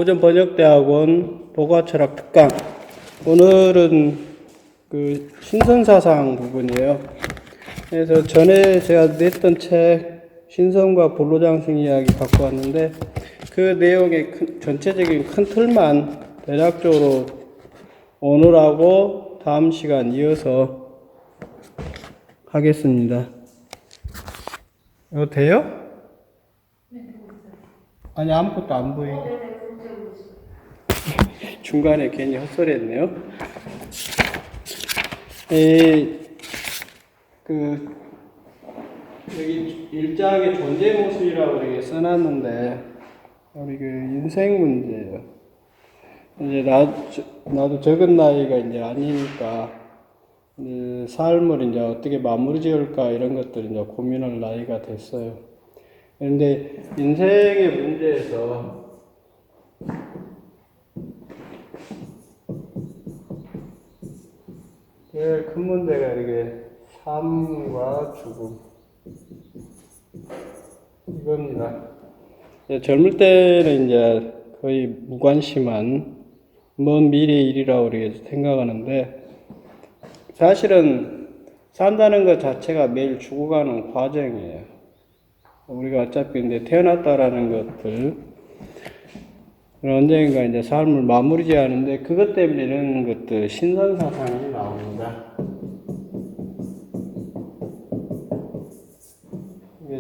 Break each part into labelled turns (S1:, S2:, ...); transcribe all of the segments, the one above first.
S1: 오전번역대학원 보과철학 특강. 오늘은 그 신선사상 부분이에요. 그래서 전에 제가 냈던 책 신선과 불로장생 이야기 갖고 왔는데 그 내용의 전체적인 큰 틀만 대략적으로 오늘하고 다음 시간 이어서 하겠습니다. 이거 돼요? 아니, 아무것도 안 보이게. 중간에 괜히 헛소리 했네요. 여기 일장의 존재 모습이라고 이렇게 써놨는데, 우리 그 인생 문제예요. 이제 나도 적은 나이가 이제 아니니까, 이제 삶을 이제 어떻게 마무리 지을까 이런 것들 이제 고민할 나이가 됐어요. 그런데 인생의 문제에서 제일 큰 문제가 이렇게 삶과 죽음 이겁니다. 젊을 때는 이제 거의 무관심한 먼 미래 일이라고 이렇게 생각하는데 사실은 산다는 것 자체가 매일 죽어가는 과정이에요. 우리가 어차피 이제 태어났다라는 것들 언젠가 이제 삶을 마무리해야 하는데 그것 때문에 이런 것들 신선사상이 나옵니다.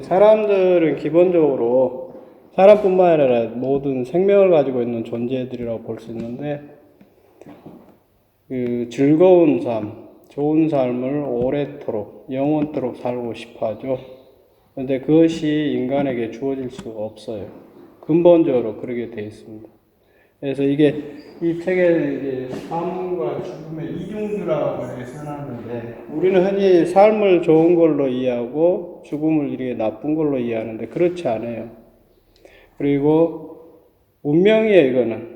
S1: 사람들은 기본적으로 사람뿐만 아니라 모든 생명을 가지고 있는 존재들이라고 볼 수 있는데 그 즐거운 삶, 좋은 삶을 오래도록 영원토록 살고 싶어 하죠. 그런데 그것이 인간에게 주어질 수가 없어요. 근본적으로 그렇게 되어 있습니다. 그래서 이 책에 이제 삶과 죽음의 이중주라고 이렇게 써놨는데, 우리는 흔히 삶을 좋은 걸로 이해하고 죽음을 이렇게 나쁜 걸로 이해하는데 그렇지 않아요. 그리고 운명이에요, 이거는.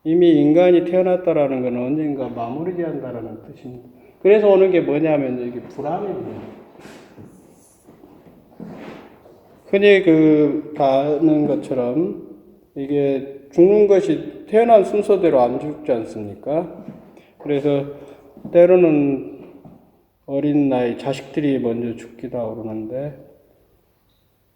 S1: 이미 인간이 태어났다라는 건 언젠가 마무리돼야 한다라는 뜻입니다. 그래서 오는 게 뭐냐면 이게 불안입니다. 흔히 다는 것처럼 이게 죽는 것이 태어난 순서대로 안 죽지 않습니까? 그래서 때로는 어린 나이 자식들이 먼저 죽기도 하고 그러는데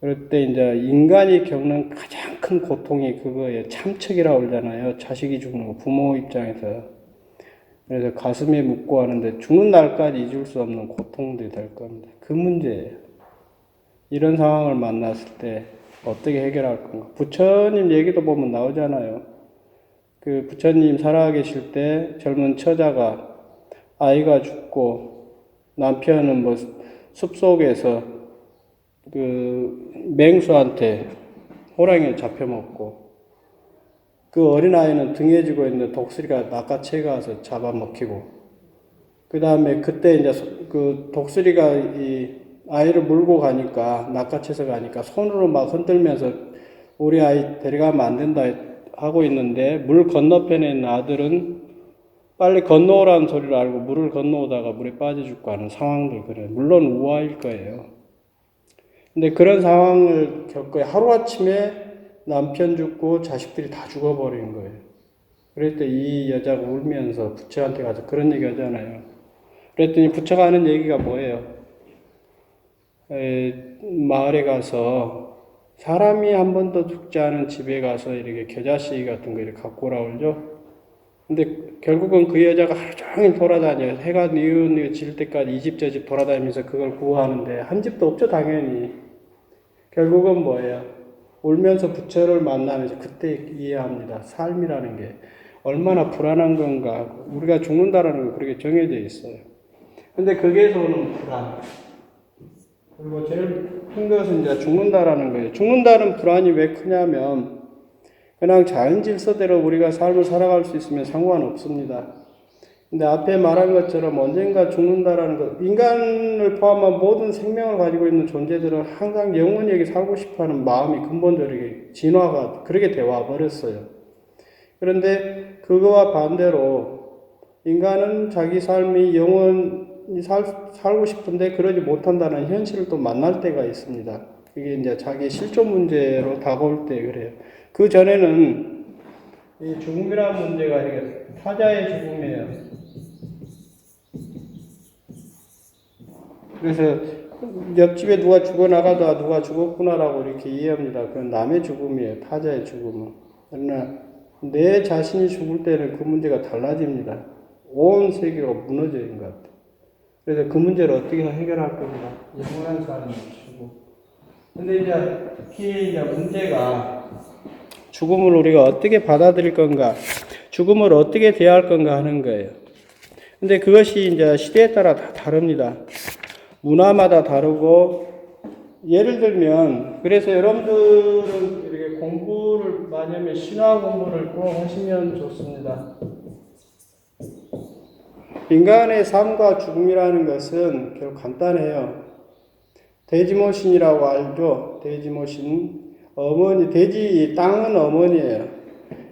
S1: 그럴 때 이제 인간이 겪는 가장 큰 고통이 그거예요. 참척이라고 그러잖아요. 자식이 죽는 거, 부모 입장에서. 그래서 가슴에 묻고 하는데 죽는 날까지 잊을 수 없는 고통들이 될 겁니다. 그 문제예요. 이런 상황을 만났을 때 어떻게 해결할 건가? 부처님 얘기도 보면 나오잖아요. 그 부처님 살아계실 때 젊은 처자가 아이가 죽고 남편은 뭐 숲속에서 그 맹수한테 호랑이를 잡혀먹고 그 어린아이는 등에 지고 있는 독수리가 낚아채 가서 잡아먹히고 그 다음에 그때 이제 그 독수리가 이 아이를 물고 가니까, 낚아채서 가니까 손으로 막 흔들면서 우리 아이 데려가면 안 된다 하고 있는데, 물 건너편에 있는 아들은 빨리 건너오라는 소리를 알고 물을 건너오다가 물에 빠져 죽고 하는 상황들 그래요. 물론 우아일 거예요. 근데 그런 상황을 겪고 하루아침에 남편 죽고 자식들이 다 죽어버린 거예요. 그럴 때 이 여자가 울면서 부처한테 가서 그런 얘기 하잖아요. 그랬더니 부처가 하는 얘기가 뭐예요? 마을에 가서 사람이 한 번도 죽지 않은 집에 가서 이렇게 겨자씨 같은 거 이렇게 갖고 오라고 그러죠. 근데 결국은 그 여자가 하루 종일 돌아다녀요. 해가 뉘어질 때까지 이 집 저 집 돌아다니면서 그걸 구하는데 한 집도 없죠, 당연히. 결국은 뭐예요? 울면서 부처를 만나면서 그때 이해합니다. 삶이라는 게 얼마나 불안한 건가. 우리가 죽는다라는 건 그렇게 정해져 있어요. 근데 거기에서 오는 불안. 그리고 제일 큰 것은 이제 죽는다라는 거예요. 죽는다는 불안이 왜 크냐면, 그냥 자연 질서대로 우리가 삶을 살아갈 수 있으면 상관없습니다. 근데 앞에 말한 것처럼 언젠가 죽는다라는 것, 인간을 포함한 모든 생명을 가지고 있는 존재들은 항상 영원히 여기 살고 싶어 하는 마음이 근본적으로 진화가 그렇게 되어 버렸어요. 그런데 그거와 반대로 인간은 자기 삶이 영원히 살고 싶은데 그러지 못한다는 현실을 또 만날 때가 있습니다. 그게 이제 자기 실존 문제로 다가올 때 그래요. 그 전에는 이 죽음이라는 문제가 이게 타자의 죽음이에요. 그래서 옆집에 누가 죽어나가다 누가 죽었구나라고 이렇게 이해합니다. 그건 남의 죽음이에요. 타자의 죽음은. 그러나 내 자신이 죽을 때는 그 문제가 달라집니다. 온 세계가 무너지는 것 같아요. 그래서 그 문제를 어떻게 해결할 겁니다. 영원한 사람이 죽고. 근데 이제 특히 이제 문제가 죽음을 우리가 어떻게 받아들일 건가, 죽음을 어떻게 대할 건가 하는 거예요. 근데 그것이 이제 시대에 따라 다 다릅니다. 문화마다 다르고, 예를 들면, 그래서 여러분들은 이렇게 공부를 많이 하면 신화 공부를 꼭 하시면 좋습니다. 인간의 삶과 죽음이라는 것은 결국 간단해요. 돼지모신이라고 알죠? 돼지모신. 어머니, 돼지, 땅은 어머니예요.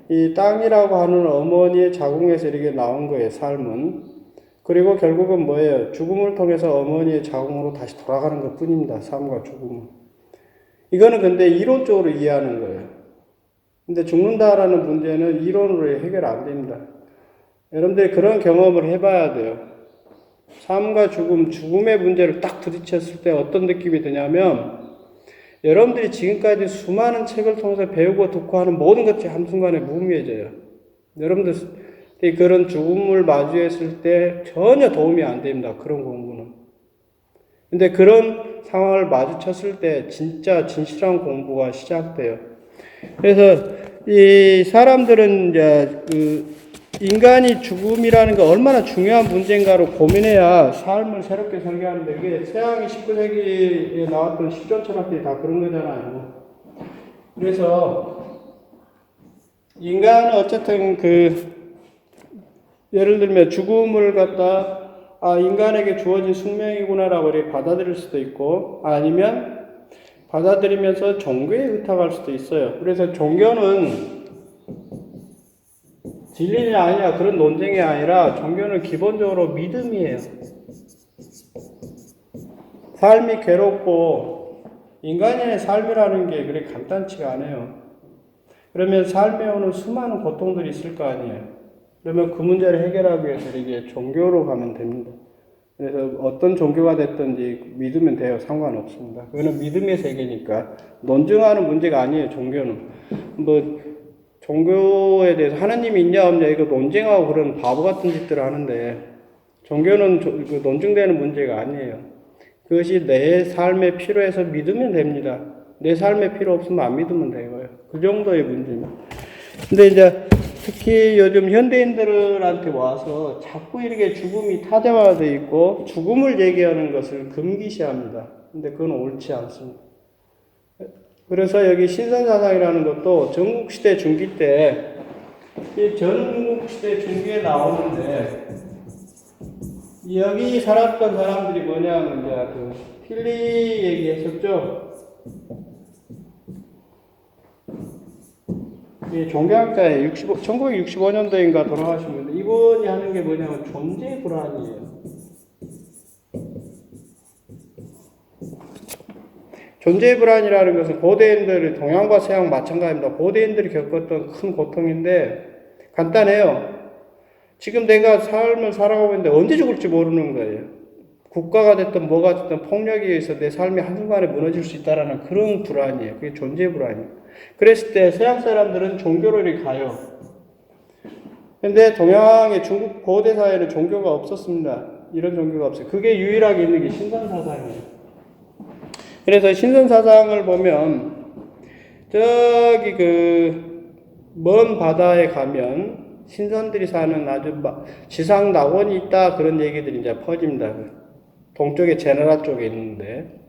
S1: 이 땅이라고 하는 어머니의 자궁에서 이렇게 나온 거예요, 삶은. 그리고 결국은 뭐예요? 죽음을 통해서 어머니의 자궁으로 다시 돌아가는 것 뿐입니다, 삶과 죽음은. 이거는 근데 이론적으로 이해하는 거예요. 근데 죽는다라는 문제는 이론으로 해결 안 됩니다. 여러분들이 그런 경험을 해봐야 돼요. 삶과 죽음, 죽음의 문제를 딱 부딪혔을 때 어떤 느낌이 드냐면, 여러분들이 지금까지 수많은 책을 통해서 배우고 듣고 하는 모든 것이 한순간에 무의미해져요. 여러분들이 그런 죽음을 마주했을 때 전혀 도움이 안 됩니다. 그런 공부는. 근데 그런 상황을 마주쳤을 때 진짜 진실한 공부가 시작돼요. 그래서 이 사람들은 이제 인간이 죽음이라는 게 얼마나 중요한 문제인가를 고민해야 삶을 새롭게 설계하는데, 이게 서양이 19세기에 나왔던 실존 철학들이 다 그런 거잖아요. 그래서 인간은 어쨌든 예를 들면 죽음을 인간에게 주어진 숙명이구나라고 이렇게 받아들일 수도 있고, 아니면 받아들이면서 종교에 의탁할 수도 있어요. 그래서 종교는 진리냐 아니냐 그런 논쟁이 아니라 종교는 기본적으로 믿음이에요. 삶이 괴롭고 인간의 삶이라는 게 그렇게 간단치가 않아요. 그러면 삶에 오는 수많은 고통들이 있을 거 아니에요. 그러면 그 문제를 해결하기 위해서 이게 종교로 가면 됩니다. 그래서 어떤 종교가 됐든지 믿으면 돼요. 상관없습니다. 그거는 믿음의 세계니까 논증하는 문제가 아니에요. 종교는 종교에 대해서 하나님이 있냐 없냐 이거 논쟁하고 그런 바보 같은 짓들을 하는데, 종교는 논증되는 문제가 아니에요. 그것이 내 삶에 필요해서 믿으면 됩니다. 내 삶에 필요 없으면 안 믿으면 되고요. 그 정도의 문제입니다. 근데 이제 특히 요즘 현대인들한테 와서 자꾸 이렇게 죽음이 타자화되어 있고 죽음을 얘기하는 것을 금기시합니다. 근데 그건 옳지 않습니다. 그래서 여기 신선사상이라는 것도 전국시대 중기 때, 이 전국시대 중기에 나오는데, 여기 살았던 사람들이 뭐냐면, 이제 필리 얘기했었죠? 이 종교학자의 1965년도인가 돌아가신 분인데, 이분이 하는 게 뭐냐면 존재 불안이에요. 존재 불안이라는 것은 고대인들, 동양과 서양 마찬가지입니다. 고대인들이 겪었던 큰 고통인데 간단해요. 지금 내가 삶을 살아가고 있는데 언제 죽을지 모르는 거예요. 국가가 됐든 뭐가 됐든 폭력에 의해서 내 삶이 한순간에 무너질 수 있다는 그런 불안이에요. 그게 존재 불안이에요. 그랬을 때 서양 사람들은 종교로 이렇게 가요. 근데 동양의 중국 고대 사회는 종교가 없었습니다. 이런 종교가 없어요. 그게 유일하게 있는 게 신선사상이에요. 그래서 신선사상을 보면 저기 먼 바다에 가면 신선들이 사는 아주 지상 낙원이 있다 그런 얘기들이 이제 퍼집니다. 동쪽에 제나라 쪽에 있는데,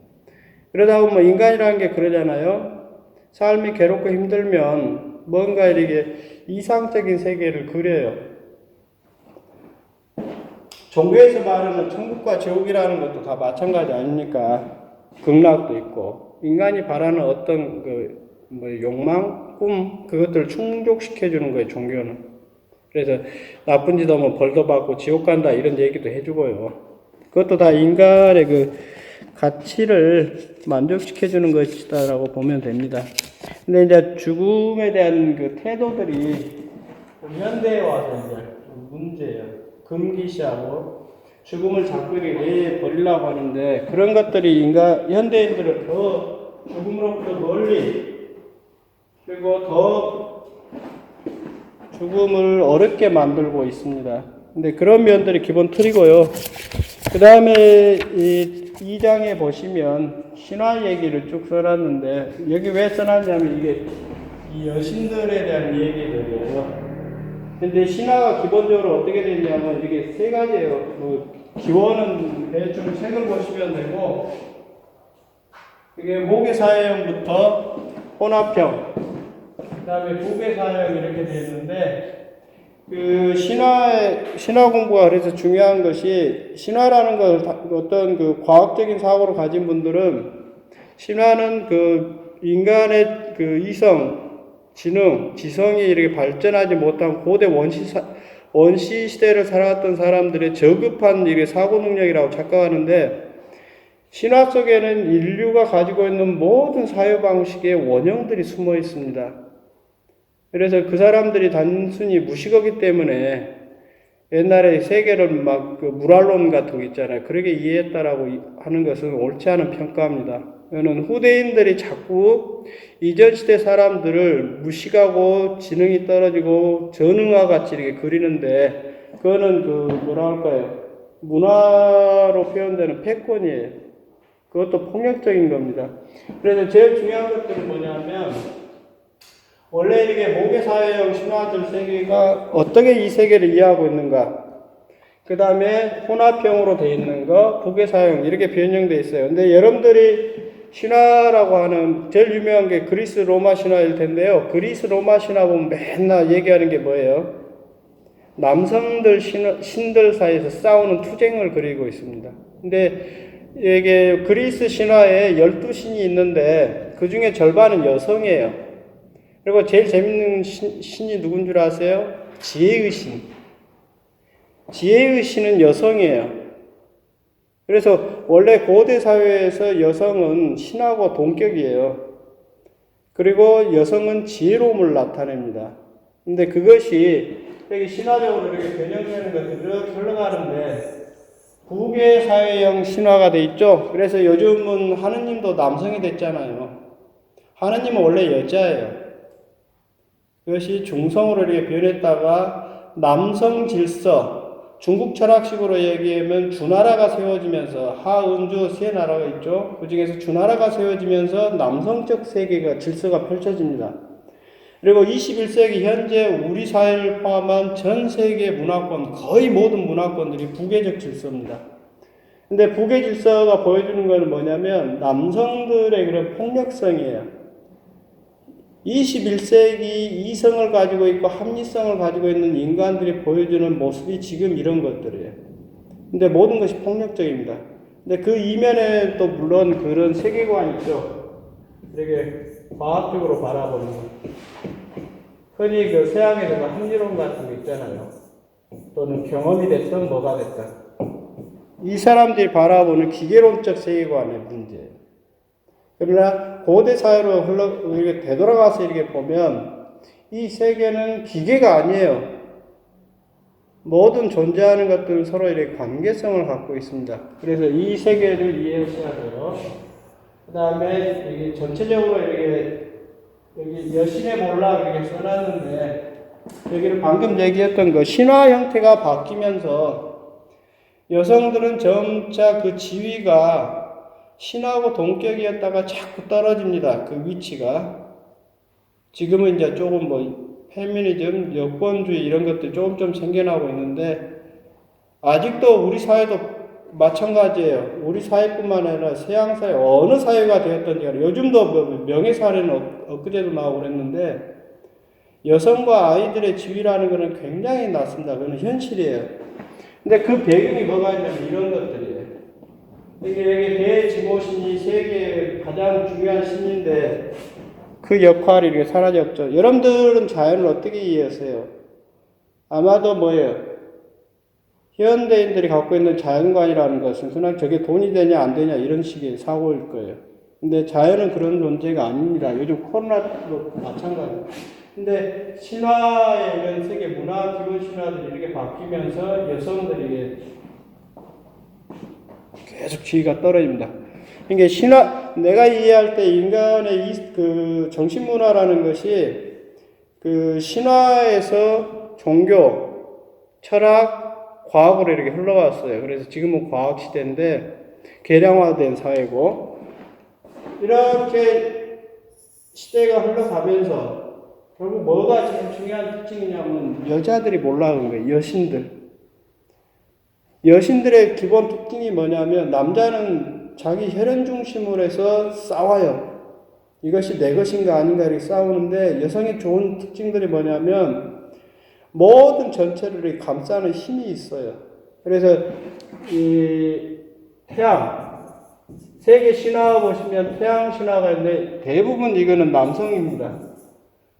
S1: 그러다 보면 인간이라는 게 그러잖아요. 삶이 괴롭고 힘들면 뭔가 이렇게 이상적인 세계를 그려요. 종교에서 말하는 천국과 지옥이라는 것도 다 마찬가지 아닙니까? 극락도 있고, 인간이 바라는 어떤 욕망, 꿈, 그것들을 충족시켜주는 거예요, 종교는. 그래서 나쁜 짓 하면 벌도 받고 지옥 간다, 이런 얘기도 해주고요. 그것도 다 인간의 가치를 만족시켜주는 것이다라고 보면 됩니다. 근데 이제 죽음에 대한 그 태도들이 현대에 와서 이제 좀 문제예요. 금기시하고 죽음을 자꾸 이렇게 내버리려고 하는데 그런 것들이 현대인들을 더 죽음으로부터 멀리 그리고 더 죽음을 어렵게 만들고 있습니다. 근데 그런 면들이 기본 틀이고요. 그 다음에 이 2장에 보시면 신화 얘기를 쭉 써놨는데 여기 왜 써놨냐면 이게 이 여신들에 대한 얘기들이에요. 근데 신화가 기본적으로 어떻게 되냐면 이게 세 가지예요. 뭐 기원은 대충 책을 보시면 되고 이게 모계사형부터 혼합형 그 다음에 부계사형 이렇게 되어 있는데 그 신화 공부가 그래서 중요한 것이 신화라는 걸 어떤 그 과학적인 사고를 가진 분들은 신화는 그 인간의 그 이성, 지능, 지성이 이렇게 발전하지 못한 고대 원시 시대를 살아왔던 사람들의 저급한 이게 사고 능력이라고 착각하는데 신화 속에는 인류가 가지고 있는 모든 사유 방식의 원형들이 숨어 있습니다. 그래서 그 사람들이 단순히 무식하기 때문에 옛날에 세계를 막 그 물알론 같은 거 있잖아요. 그렇게 이해했다라고 하는 것은 옳지 않은 평가입니다. 이거는 후대인들이 자꾸 이전 시대 사람들을 무식하고 지능이 떨어지고 전응화 같이 이렇게 그리는데 그거는 그 뭐라 할까요? 문화로 표현되는 패권이에요. 그것도 폭력적인 겁니다. 그래서 제일 중요한 것들은 뭐냐면 원래 이게 모계사회형 신화들 세계가 어떻게 이 세계를 이해하고 있는가. 그 다음에 혼합형으로 되어 있는 거, 부계사형 이렇게 변형되어 있어요. 근데 여러분들이 신화라고 하는 제일 유명한 게 그리스 로마 신화일 텐데요. 그리스 로마 신화 보면 맨날 얘기하는 게 뭐예요? 남성들 신들 사이에서 싸우는 투쟁을 그리고 있습니다. 근데 이게 그리스 신화에 12신이 있는데 그 중에 절반은 여성이에요. 그리고 제일 재밌는 신이 누군 줄 아세요? 지혜의 신. 지혜의 신은 여성이에요. 그래서 원래 고대 사회에서 여성은 신하고 동격이에요. 그리고 여성은 지혜로움을 나타냅니다. 근데 그것이 여기 신화적으로 이렇게 변형되는 것들이 이렇게 흘러가는데 부계 사회형 신화가 돼 있죠. 그래서 요즘은 하느님도 남성이 됐잖아요. 하느님은 원래 여자예요. 그것이 중성으로 이렇게 변했다가 남성 질서, 중국 철학식으로 얘기하면 주나라가 세워지면서 하은주 세 나라가 있죠. 그 중에서 주나라가 세워지면서 남성적 세계가 질서가 펼쳐집니다. 그리고 21세기 현재 우리 사회를 포함한 전 세계 문화권, 거의 모든 문화권들이 부계적 질서입니다. 근데 부계 질서가 보여주는 것은 뭐냐면 남성들의 그런 폭력성이에요. 21세기 이성을 가지고 있고 합리성을 가지고 있는 인간들이 보여주는 모습이 지금 이런 것들이에요. 근데 모든 것이 폭력적입니다. 근데 그 이면에 또 물론 그런 세계관이 있죠. 되게 과학적으로 바라보는 거. 흔히 그 서양에서 합리론 같은 거 있잖아요. 또는 경험이 됐든 뭐가 됐든. 이 사람들이 바라보는 기계론적 세계관의 문제예요. 그러나 고대 사회로 이렇게 되돌아가서 이렇게 보면 이 세계는 기계가 아니에요. 모든 존재하는 것들은 서로 이렇게 관계성을 갖고 있습니다. 그래서 이 세계를 이해하셔야 돼요. 그 다음에 여기 전체적으로 이렇게 여기 여신의 몰락 이렇게 써놨는데 여기는 방금 얘기했던 그 신화 형태가 바뀌면서 여성들은 점차 그 지위가 신하고 동격이었다가 자꾸 떨어집니다. 그 위치가. 지금은 이제 조금 뭐 페미니즘, 여권주의 이런 것들이 조금 생겨나고 있는데 아직도 우리 사회도 마찬가지예요. 우리 사회뿐만 아니라 서양 사회, 어느 사회가 되었던지 간에 요즘도 뭐 명예사례는 엊그제도 나오고 그랬는데 여성과 아이들의 지위라는 것은 굉장히 낮습니다. 그건 현실이에요. 근데 그 배경이 뭐가 있냐면 이런 것들이에요. 이게 대지모신이 세계의 가장 중요한 신인데 그 역할이 이렇게 사라졌죠. 여러분들은 자연을 어떻게 이해하세요? 아마도 뭐예요? 현대인들이 갖고 있는 자연관이라는 것은 그냥 저게 돈이 되냐 안 되냐 이런 식의 사고일 거예요. 근데 자연은 그런 존재가 아닙니다. 요즘 코로나도 마찬가지예요. 근데 신화의 이런 세계 문화 기본 신화들이 이렇게 바뀌면서 여성들이 계속 지위가 떨어집니다. 이게 신화, 내가 이해할 때 인간의 그 정신문화라는 것이 그 신화에서 종교, 철학, 과학으로 이렇게 흘러왔어요. 그래서 지금은 과학 시대인데 계량화된 사회고, 이렇게 시대가 흘러가면서 결국 뭐가 제일 중요한 특징이냐면 여자들이 몰라가는 거예요. 여신들의 기본 특징이 뭐냐면 남자는 자기 혈연 중심으로 해서 싸워요. 이것이 내 것인가 아닌가 이렇게 싸우는데, 여성의 좋은 특징들이 뭐냐면 모든 전체를 감싸는 힘이 있어요. 그래서 이 세계 신화 보시면 태양 신화가 있는데 대부분 이거는 남성입니다.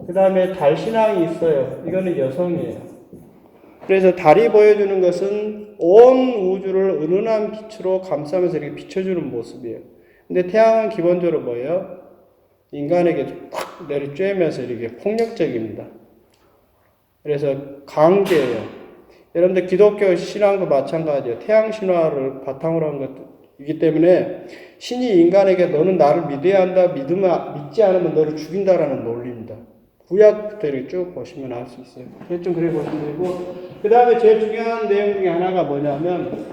S1: 그 다음에 달 신앙이 있어요. 이거는 여성이에요. 그래서 달이 보여주는 것은 온 우주를 은은한 빛으로 감싸면서 이렇게 비춰주는 모습이에요. 근데 태양은 기본적으로 뭐예요? 인간에게 탁 내리쬐면서 이렇게 폭력적입니다. 그래서 강제예요. 여러분들 기독교 신앙도 마찬가지예요. 태양 신화를 바탕으로 한 것이기 때문에 신이 인간에게 너는 나를 믿어야 한다, 믿지 않으면 너를 죽인다라는 논리입니다. 구약부터 이렇게 쭉 보시면 알 수 있어요. 대충 그래 보시면 되고, 그 다음에 제일 중요한 내용 중에 하나가 뭐냐면,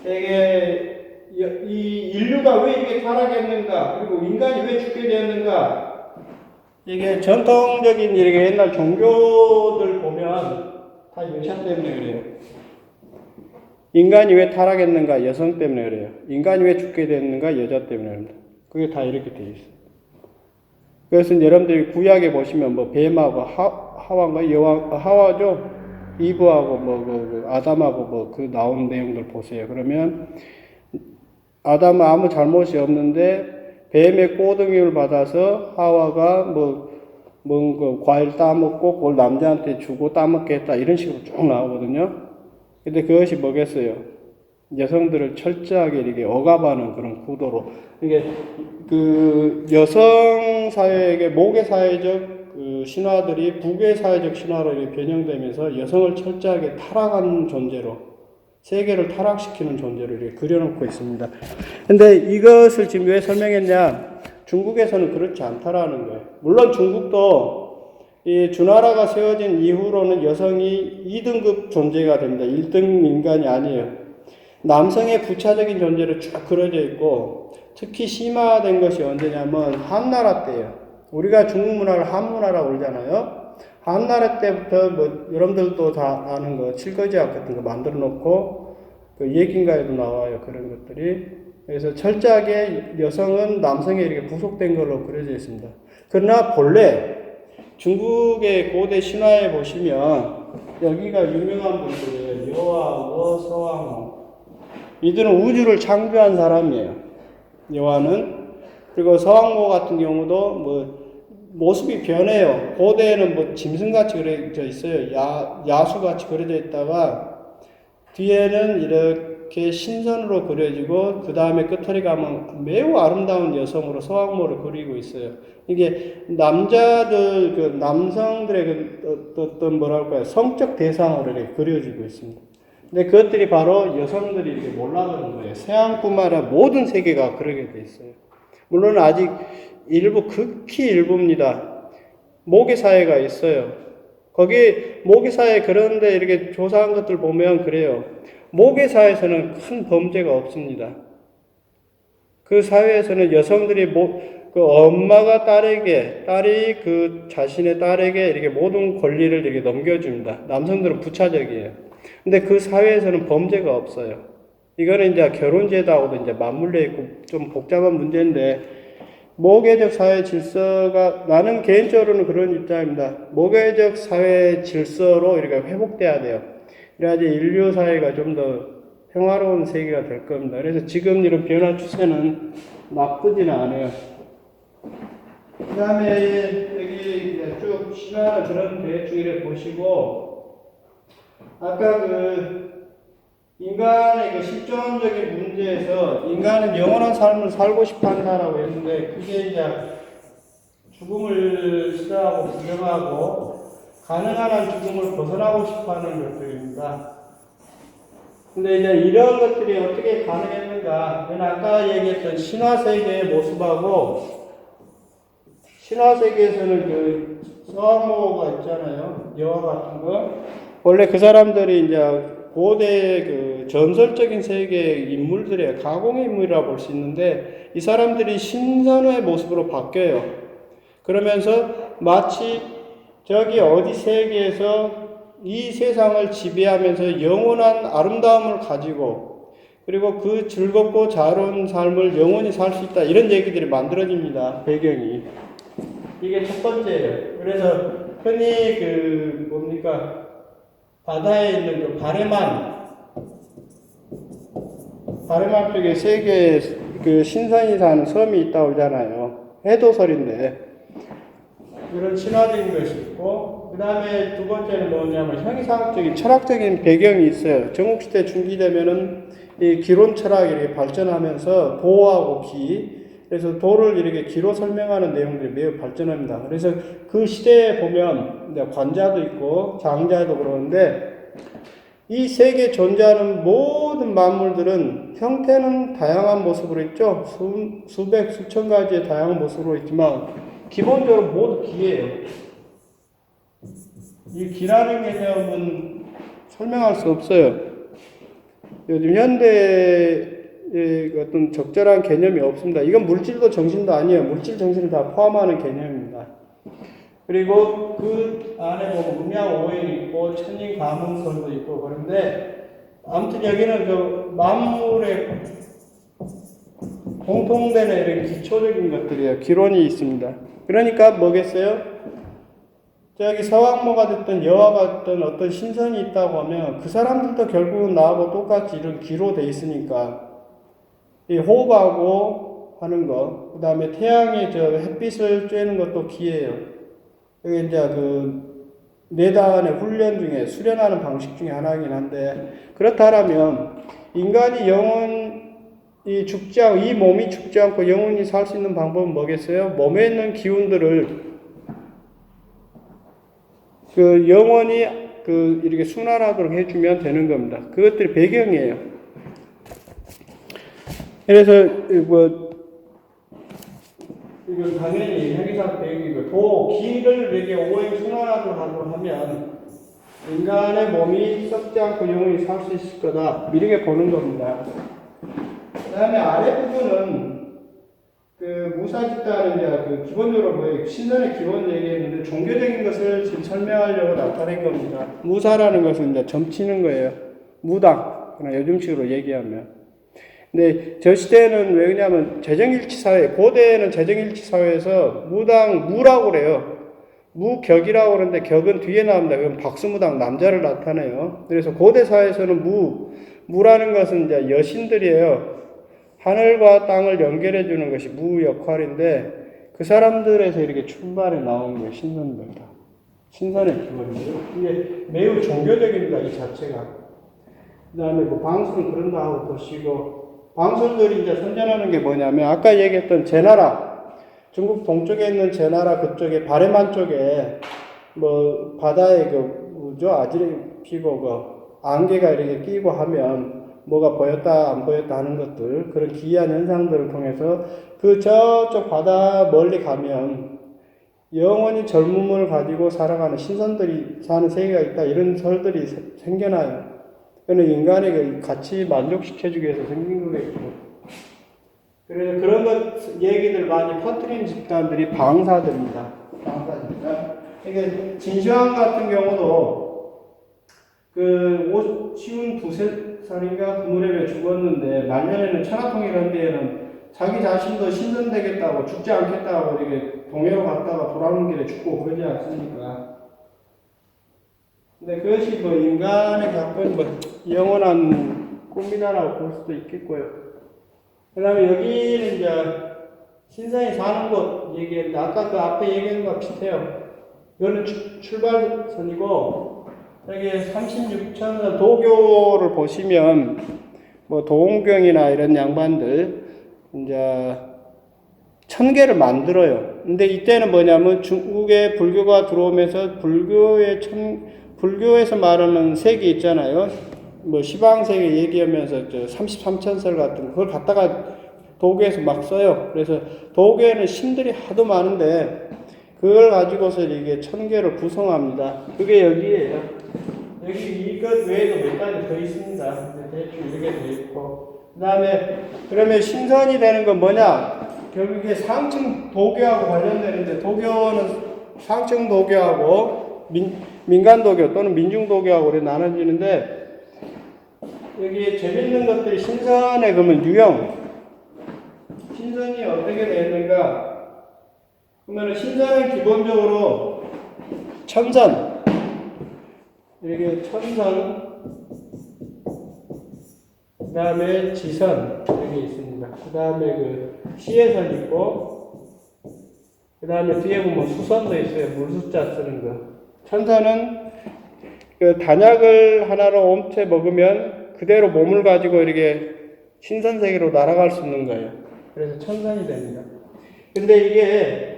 S1: 이게 이 인류가 왜 이렇게 타락했는가, 그리고 인간이 왜 죽게 되었는가, 이게 전통적인 이렇게 옛날 종교들 보면 다 여자 때문에 그래요. 인간이 왜 타락했는가, 여성 때문에 그래요. 인간이 왜 죽게 됐는가, 여자 때문에 그래요. 그게 다 이렇게 되어 있어요. 그것은 여러분들이 구약에 보시면 뭐 뱀하고 하와죠. 이브하고 아담하고 그 나온 내용들 보세요. 그러면 아담은 아무 잘못이 없는데 뱀의 꼬등임을 받아서 하와가 그 과일 따먹고 그걸 남자한테 주고 따먹게 했다, 이런 식으로 쭉 나오거든요. 근데 그것이 뭐겠어요? 여성들을 철저하게 이렇게 억압하는 그런 구도로, 이게 그 여성 사회에게 모계 사회적 그 신화들이 북의 사회적 신화로 이렇게 변형되면서 여성을 철저하게 타락하는 존재로, 세계를 타락시키는 존재로 이렇게 그려놓고 있습니다. 근데 이것을 지금 왜 설명했냐? 중국에서는 그렇지 않다라는 거예요. 물론 중국도 이 주나라가 세워진 이후로는 여성이 2등급 존재가 됩니다. 1등 인간이 아니에요. 남성의 부차적인 존재로 쭉 그려져 있고, 특히 심화된 것이 언제냐면 한나라 때예요. 우리가 중국 문화를 한문화라고 그러잖아요. 한나라 때부터 여러분들도 다 아는 거 칠거지학 같은 거 만들어 놓고 그 예긴가에도 나와요. 그런 것들이. 그래서 철저하게 여성은 남성에 이렇게 부속된 걸로 그려져 있습니다. 그러나 본래 중국의 고대 신화에 보시면 여기가 유명한 분들이에요. 여와, 서왕호. 이들은 우주를 창조한 사람이에요. 여와는. 그리고 서왕모 같은 경우도 모습이 변해요. 고대에는 짐승같이 그려져 있어요. 야수같이 그려져 있다가 뒤에는 이렇게 신선으로 그려지고, 그 다음에 끝털이 가면 매우 아름다운 여성으로 서왕모를 그리고 있어요. 이게 남성들의 어떤 성적 대상으로 이렇게 그려지고 있습니다. 근데 그것들이 바로 여성들이 이렇게 몰라가는 거예요. 서양뿐만 아니라 모든 세계가 그러게 돼 있어요. 물론 아직 극히 일부입니다. 모계사회가 있어요. 거기 모계사회, 그런데 이렇게 조사한 것들 보면 그래요. 모계사회에서는 큰 범죄가 없습니다. 그 사회에서는 여성들이 그 엄마가 딸이 그 자신의 딸에게 이렇게 모든 권리를 이렇게 넘겨줍니다. 남성들은 부차적이에요. 근데 그 사회에서는 범죄가 없어요. 이거는 이제 결혼제도하고도 이제 맞물려 있고 좀 복잡한 문제인데, 모계적 사회 질서가, 나는 개인적으로는 그런 입장입니다. 모계적 사회 질서로 이렇게 회복돼야 돼요. 그래야지 인류 사회가 좀 더 평화로운 세계가 될 겁니다. 그래서 지금 이런 변화 추세는 나쁘지는 않아요. 그 다음에 여기 이제 쭉 신화를 그런 대충 이렇게 보시고, 아까 인간의 그 실존적인 문제에서 인간은 영원한 삶을 살고 싶어 한다라고 했는데, 그게 이제 죽음을 싫어하고 부정하고 가능한 한 죽음을 벗어나고 싶어 하는 것들입니다. 근데 이제 이런 것들이 어떻게 가능했는가? 저는 아까 얘기했던 신화세계의 모습하고, 신화세계에서는 그 서왕모가 있잖아요. 여화 같은 거. 원래 그 사람들이 이제 고대 그 전설적인 세계의 인물들이에요. 가공의 인물이라고 볼 수 있는데, 이 사람들이 신선의 모습으로 바뀌어요. 그러면서 마치 저기 어디 세계에서 이 세상을 지배하면서 영원한 아름다움을 가지고, 그리고 그 즐겁고 자유로운 삶을 영원히 살 수 있다, 이런 얘기들이 만들어집니다. 배경이. 이게 첫 번째예요. 그래서 흔히 그 뭡니까, 바다에 있는 그 바레만 쪽에 세계에 그 신선이 사는 섬이 있다고 하잖아요. 해도설인데 이런 신화적인 것이 있고, 그 다음에 두 번째는 뭐냐면 형이상학적인 철학적인 배경이 있어요. 전국시대 중기 되면은 이 기론 철학이 이렇게 발전하면서 도하고 기, 그래서 도를 이렇게 기로 설명하는 내용들이 매우 발전합니다. 그래서 그 시대에 보면 관자도 있고 장자도 그러는데, 이 세계에 존재하는 모든 만물들은 형태는 다양한 모습으로 있죠. 수백, 수천 가지의 다양한 모습으로 있지만 기본적으로 모두 기예요. 이 기라는 개념은 설명할 수 없어요. 요즘 현대의 어떤 적절한 개념이 없습니다. 이건 물질도 정신도 아니에요. 물질, 정신을 다 포함하는 개념입니다. 그리고 그 안에 보면 음양 오행이 있고 천인 가문설도 있고 그런데, 아무튼 여기는 그 만물의 공통되는 이런 기초적인 것들이에요. 기론이 있습니다. 그러니까 뭐겠어요? 저기 서왕모가 됐든 여화가 됐든 어떤 신선이 있다고 하면 그 사람들도 결국은 나하고 똑같이 이런 기로 돼 있으니까, 이 호흡하고 하는 거, 그 다음에 태양이 저 햇빛을 쬐는 것도 기예요. 여기 이제 그 내단의 훈련 중에 수련하는 방식 중에 하나이긴 한데, 그렇다면 인간이 영원히 죽지 않고, 이 몸이 죽지 않고 영원히 살 수 있는 방법은 뭐겠어요? 몸에 있는 기운들을 그 영원히 그 이렇게 순환하도록 해주면 되는 겁니다. 그것들이 배경이에요. 그래서 뭐 이건 당연히 형이상 배경이고, 기를 이렇게 오행 순환하도록 하면 인간의 몸이 썩지 않고 영원히 살 수 있을 거다, 이렇게 보는 겁니다. 그 다음에 아래 부분은 그 무사집단은 이제 그 기본적으로 뭐 신선의 기본 얘기했는데, 종교적인 것을 지금 설명하려고 나타낸 겁니다. 무사라는 것은 이제 점치는 거예요. 무당, 그냥 요즘식으로 얘기하면. 근데 저 시대에는 왜 그러냐면 재정일치사회, 고대에는 재정일치사회에서 무라고 그래요. 무격이라고 그러는데 격은 뒤에 나옵니다. 그럼 박수무당, 남자를 나타내요. 그래서 고대 사회에서는 무라는 것은 이제 여신들이에요. 하늘과 땅을 연결해 주는 것이 무 역할인데, 그 사람들에서 이렇게 출발해 나온 거예요. 신선들 다. 신선의 기본이에요. 이게 매우 종교적입니다, 이 자체가. 그 다음에 뭐 방술은 그런다 하고 보시고, 방술들이 이제 선전하는 게 뭐냐면, 아까 얘기했던 제나라, 중국 동쪽에 있는 제나라 그쪽에 바레만 쪽에 뭐 바다에 그 뭐죠, 아지레 피고 그 안개가 이렇게 끼고 하면 뭐가 보였다 안 보였다 하는 것들, 그런 기이한 현상들을 통해서 그 저쪽 바다 멀리 가면 영원히 젊음을 가지고 살아가는 신선들이 사는 세계가 있다, 이런 설들이 생겨나요. 그는 인간에게 같이 만족시켜주기 위해서 생긴 거겠죠. 그래서 그런 것 얘기들 많이 퍼뜨리는 집단들이 방사들입니다. 방사입니다. 이게 진시황 같은 경우도 그 52살인가 그 무렵에 죽었는데, 말년에는 천하통 이런 데에는 자기 자신도 신선되겠다고, 죽지 않겠다고 이렇게 동해로 갔다가 돌아오는 길에 죽고 그러지 않습니까? 근데 그것이 뭐 인간의 가끔 뭐 영원한 꿈이다라고 볼 수도 있겠고요. 그 다음에 여기는 이제 신선이 사는 곳 얘기했는데, 아까 그 앞에 얘기한 거 비슷해요. 이거는 출발선이고, 여기 36천 도교를 보시면 뭐 도홍경이나 이런 양반들 이제 1000개를 만들어요. 근데 이때는 뭐냐면 중국에 불교가 들어오면서 불교에서 말하는 색이 있잖아요. 뭐 시방색을 얘기하면서 33천설 같은 거 그걸 갖다가 도교에서 막 써요. 그래서 도교에는 신들이 하도 많은데 그걸 가지고서 이게 1000개를 구성합니다. 그게 여기에요. 여기 이것 외에도 몇 가지 더 있습니다. 대충 이렇게 돼 있고. 그 다음에 그러면 신선이 되는 건 뭐냐? 결국에 상층 도교하고 관련되는데 도교는 상층 도교하고 민간 도교 또는 민중 도교하고 그렇게 나눠지는데 여기 재밌는 것들이 신선의 그러면 유형 신선이 어떻게 되는가? 그러면 신선은 기본적으로 천선 이렇게 천선 그 다음에 지선 여기 있습니다. 그 다음에 그 시에선 있고 그 다음에 뒤에 보면 수선도 있어요. 물수자 쓰는 거. 천선은 그 단약을 하나로 옴체 먹으면 그대로 몸을 가지고 이렇게 신선세계로 날아갈 수 있는 거예요. 그래서 천선이 됩니다. 근데 이게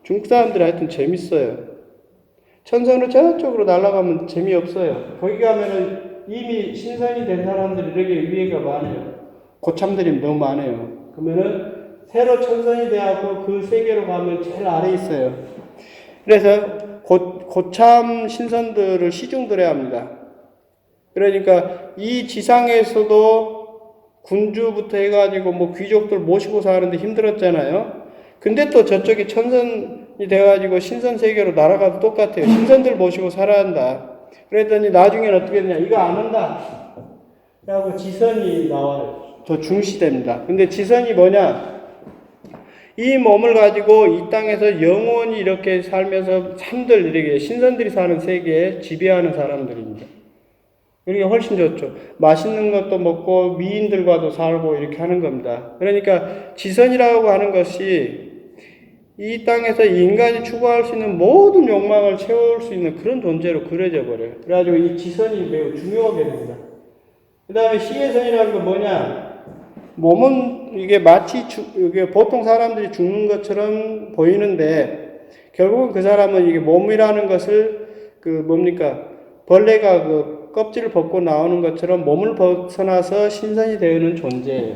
S1: 중국 사람들이 하여튼 재밌어요. 천선으로 저쪽으로 날아가면 재미없어요. 거기 가면은 이미 신선이 된 사람들이 이렇게 위에가 많아요. 고참들이 너무 많아요. 그러면은 새로 천선이 되어서 그 세계로 가면 제일 아래에 있어요. 그래서 고참 신선들을 시중들어야 합니다. 그러니까 이 지상에서도 군주부터 해가지고 뭐 귀족들 모시고 사는데 힘들었잖아요. 근데 또 저쪽이 천선이 돼가지고 신선 세계로 날아가도 똑같아요. 신선들 모시고 살아야 한다. 그랬더니 나중에는 어떻게 되냐. 이거 안 한다. 라고 지선이 나와요. 더 중시됩니다. 근데 지선이 뭐냐. 이 몸을 가지고 이 땅에서 영원히 이렇게 살면서 참들 이렇게 신선들이 사는 세계에 지배하는 사람들입니다. 이게 훨씬 좋죠. 맛있는 것도 먹고 미인들과도 살고 이렇게 하는 겁니다. 그러니까 지선이라고 하는 것이 이 땅에서 인간이 추구할 수 있는 모든 욕망을 채울 수 있는 그런 존재로 그려져 버려요. 그래가지고 이 지선이 매우 중요하게 됩니다. 그 다음에 시해선이라는 건 뭐냐? 몸은 이게 마치 이게 보통 사람들이 죽는 것처럼 보이는데 결국은 그 사람은 이게 몸이라는 것을 그 뭡니까? 벌레가 그 껍질을 벗고 나오는 것처럼 몸을 벗어나서 신선이 되는 존재예요.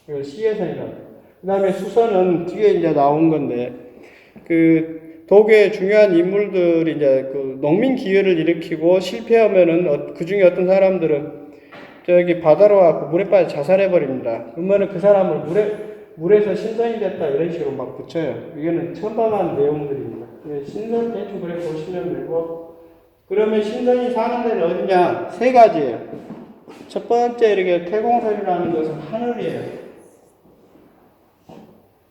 S1: 이걸 시해선이라고. 그 다음에 수선은 뒤에 이제 나온 건데, 그 도교의 중요한 인물들이 이제 그 농민 기회를 일으키고 실패하면은 그 중에 어떤 사람들은 저기 바다로 와서 물에 빠져 자살해버립니다. 그러면은 그 사람을 물에서 신선이 됐다 이런 식으로 막 붙여요. 이거는 천박한 내용들입니다. 신선 대충 그래 보시면 되고, 그러면 신선이 사는 데는 어디냐? 세 가지예요. 첫 번째 이렇게 태공설이라는 것은 하늘이에요.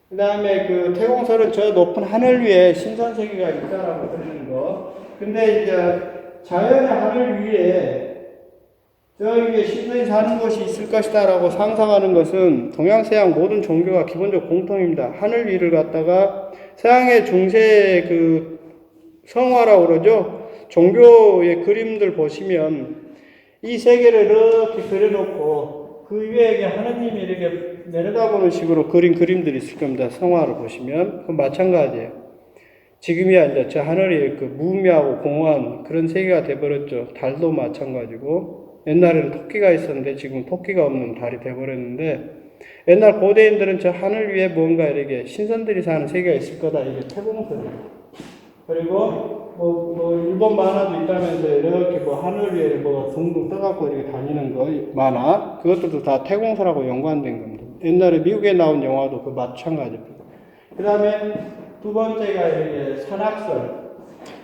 S1: 그 다음에 그 태공설은 저 높은 하늘 위에 신선세계가 있다라고 그러는 거. 근데 이제 자연의 하늘 위에 저기에 신선이 사는 곳이 있을 것이다라고 상상하는 것은 동양서양 모든 종교가 기본적으로 공통입니다. 하늘 위를 갖다가 서양의 중세 그 성화라고 그러죠. 종교의 그림들 보시면 이 세계를 이렇게 그려놓고 그 위에 하느님이 이렇게 내려다보는 식으로 그린 그림들이 있을 겁니다. 성화를 보시면. 그건 마찬가지예요. 지금이야 이제 저 하늘이 그 무의미하고 공허한 그런 세계가 돼버렸죠. 달도 마찬가지고. 옛날에는 토끼가 있었는데 지금 토끼가 없는 달이 돼버렸는데 옛날 고대인들은 저 하늘 위에 뭔가 이렇게 신선들이 사는 세계가 있을 거다. 이게 태공설이에요. 그리고 일본 만화도 있다면서 이렇게 하늘 위에 둥둥 떠갖고 이렇게 다니는 거 만화 그것들도 다 태공설하고 연관된 겁니다. 옛날에 미국에 나온 영화도 그 마찬가지입니다. 그 다음에 두 번째가 이렇게 산악설.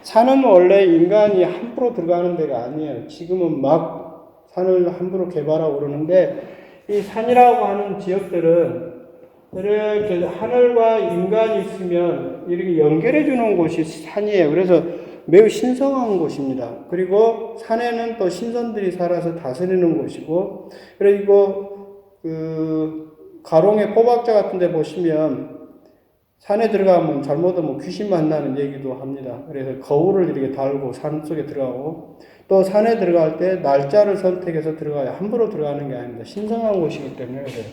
S1: 산은 원래 인간이 함부로 들어가는 데가 아니에요. 지금은 막 산을 함부로 개발하고 그러는데 이 산이라고 하는 지역들은 이렇게 하늘과 인간이 있으면 이렇게 연결해 주는 곳이 산이에요. 그래서 매우 신성한 곳입니다. 그리고 산에는 또 신선들이 살아서 다스리는 곳이고, 그리고 가롱의 포박자 같은 데 보시면 산에 들어가면 잘못하면 귀신 만나는 얘기도 합니다. 그래서 거울을 이렇게 달고 산 속에 들어가고, 또 산에 들어갈 때 날짜를 선택해서 들어가야 함부로 들어가는 게 아닙니다. 신성한 곳이기 때문에 그래요.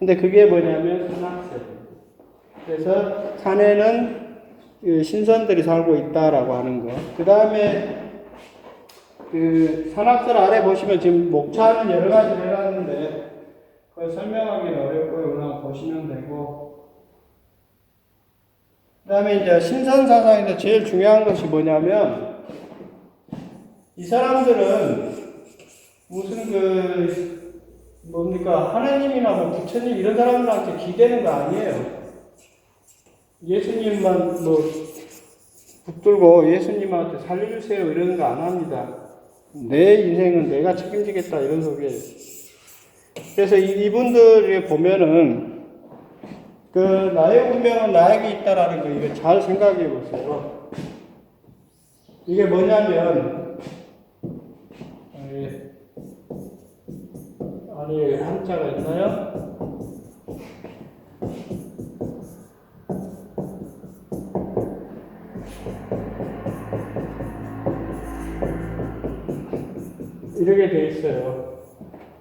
S1: 근데 그게 뭐냐면 산악설이에요. 그래서 산에는 신선들이 살고 있다라고 하는 거. 그 다음에 그 산악설 아래 보시면 지금 목차는 여러 가지 해놨는데 그걸 설명하기는 어렵고요. 그냥 보시면 되고. 그 다음에 이제 신선사상에서 제일 중요한 것이 뭐냐면 이 사람들은 무슨 뭡니까 하나님이나 뭐 부처님 이런 사람들한테 기대는 거 아니에요. 예수님만 붙들고 예수님한테 살려주세요 이러는 거 안 합니다. 내 인생은 내가 책임지겠다 이런 소리예요. 그래서 이분들이 보면은 나의 운명은 나에게 있다라는 거 이거 잘 생각해 보세요. 이게 뭐냐면 아니 한자가 있나요? 이렇게 돼 있어요.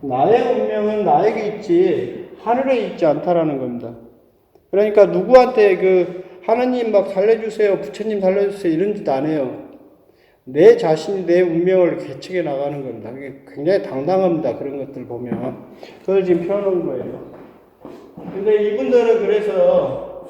S1: 나의 운명은 나에게 있지 하늘에 있지 않다라는 겁니다. 그러니까 누구한테 하나님 막 살려주세요, 부처님 살려주세요 이런 짓 안 해요. 내 자신이 내 운명을 개척해 나가는 겁니다. 그게 굉장히 당당합니다. 그런 것들 보면 그걸 지금 펴놓은 거예요. 근데 이분들은 그래서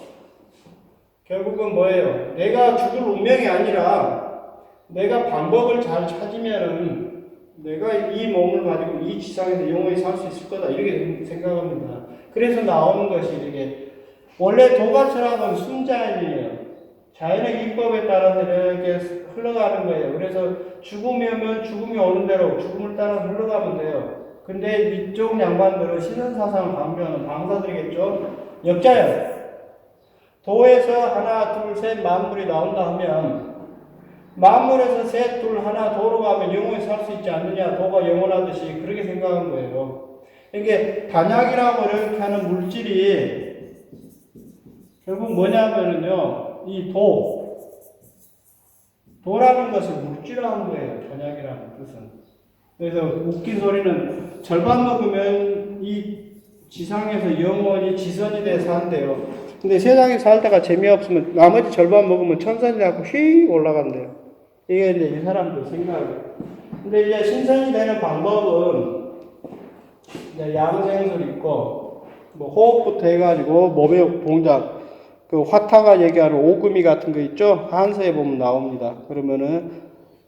S1: 결국은 뭐예요? 내가 죽을 운명이 아니라 내가 방법을 잘 찾으면은 내가 이 몸을 가지고 이 지상에서 영원히 살 수 있을 거다 이렇게 생각합니다. 그래서 나오는 것이 이렇게 원래 도가철학은 순자연이에요. 자연의 기법에 따라서 이렇게 흘러가는 거예요. 그래서 죽음이 오면 죽음이 오는 대로 죽음을 따라 흘러가면 돼요. 근데 이쪽 양반들은 신선사상을 강조하는 강사들이겠죠. 역자연. 도에서 하나, 둘, 셋 만물이 나온다 하면 만물에서 셋, 둘, 하나 도로 가면 영원히 살 수 있지 않느냐. 도가 영원하듯이 그렇게 생각한 거예요. 이게 단약이라고 이렇게 하는 물질이 결국 뭐냐면은요. 이 도라는 것을 물질화한 거예요. 단약이라는 뜻은. 그래서 웃긴 소리는 절반 먹으면 이 지상에서 영원히 지선이 돼서 산대요. 근데 세상에 살다가 재미없으면 나머지 절반 먹으면 천선이 되고 휙 올라간대요. 이게 이제 이 사람들 생각이에요. 근데 이제 신선이 되는 방법은 이제 양생술 있고 뭐 호흡부터 해가지고 몸의 동작 화타가 얘기하는 오금이 같은 거 있죠? 한서에 보면 나옵니다. 그러면은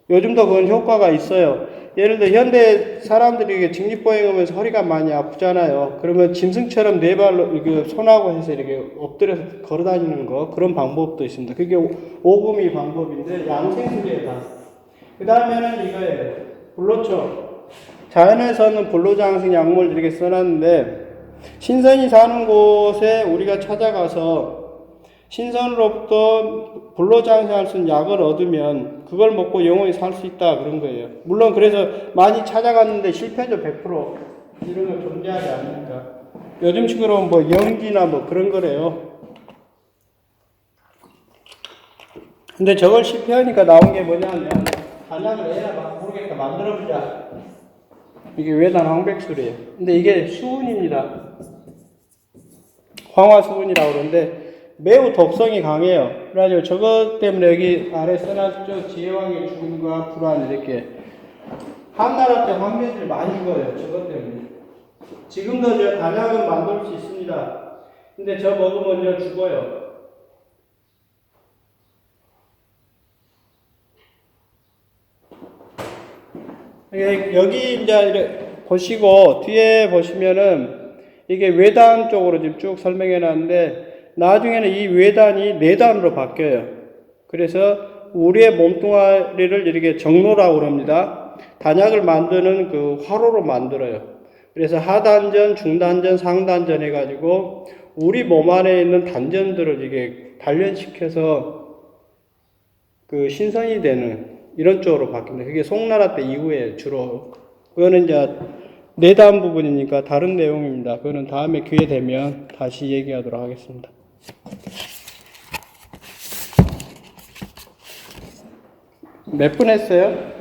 S1: 요즘도 그건 효과가 있어요. 예를 들어 현대 사람들이 직립보행하면서 허리가 많이 아프잖아요. 그러면 짐승처럼 네 발로 이렇게 손하고 해서 이렇게 엎드려서 걸어다니는 거 그런 방법도 있습니다. 그게 오금이 방법인데 양생술이에요 다. 그 다음에는 이거예요. 불로초. 자연에서는 불로장생 약물 이렇게 써놨는데 신선이 사는 곳에 우리가 찾아가서 신선으로부터 불로장생할 수 있는 약을 얻으면 그걸 먹고 영원히 살 수 있다 그런 거예요. 물론 그래서 많이 찾아갔는데 실패죠. 100% 이런 거 존재하지 않으니까. 요즘식으로 뭐 연기나 뭐 그런 거래요. 근데 저걸 실패하니까 나온 게 뭐냐면 단약을 해야 막 모르겠다 만들어보자. 이게 외단 황백술이에요. 근데 이게 수은입니다. 황화수은이라고 그러는데 매우 독성이 강해요. 그래가지고 저것 때문에 여기 아래 써놨죠. 지혜왕의 죽음과 불안 이렇게. 한나라 때 황제들이 많이 죽어요. 저것 때문에. 지금도 저 단약은 만들 수 있습니다. 근데 저 먹으면 죽어요. 여기 이제 보시고 뒤에 보시면은 이게 외단 쪽으로 지금 쭉 설명해 놨는데 나중에는 이 외단이 내단으로 바뀌어요. 그래서 우리의 몸뚱아리를 이렇게 정로라고 합니다. 단약을 만드는 그 화로로 만들어요. 그래서 하단전, 중단전, 상단전 해가지고 우리 몸 안에 있는 단전들을 이게 단련시켜서 그 신선이 되는 이런 쪽으로 바뀝니다. 그게 송나라 때 이후에 주로. 그거는 이제 내단 부분이니까 다른 내용입니다. 그거는 다음에 기회 되면 다시 얘기하도록 하겠습니다. 몇 분 했어요?